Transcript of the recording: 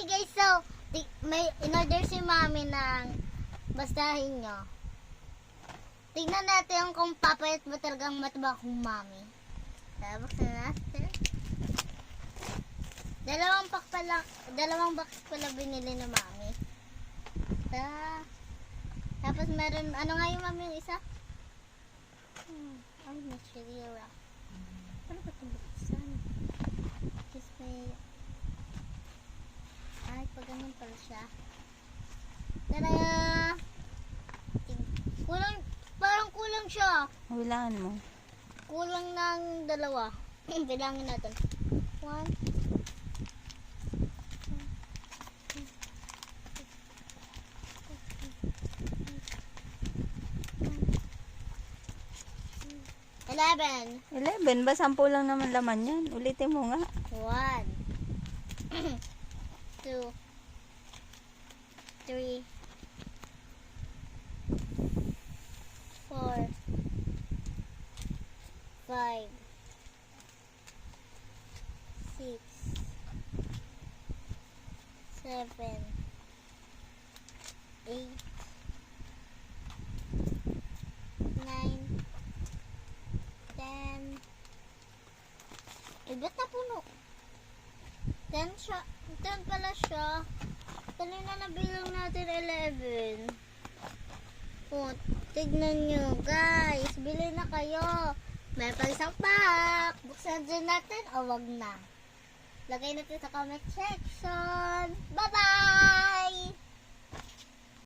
Hi guys, so may in-order si Mami ng bastahin nyo. Tingnan natin kung papayat ba talagang mataba kong Mami. Tapos na natin. Dalawang box pala binili ni Mami. Tapos meron, ano nga yung Mami yung isa? Ay, masirira. Ano ba itong buksan? Just may... Ay, pag ganun pala siya. Tada! Parang kulang siya. Bilangan mo. Kulang ng dalawa. Bilangin natin. 1, 11. 11 ba? 10 lang naman laman yan. Ulitin mo nga. 1, 2, 3, 4, 5, 6, 7, 8, 9, 10. Ba't na puno? 10 siya. 10 pala siya. Kanina nabilang natin 11. Oh, tignan nyo guys. Bili na kayo. May pa isang pack. Buksan dyan natin o wag na. Lagay natin sa comment section. Bye-bye!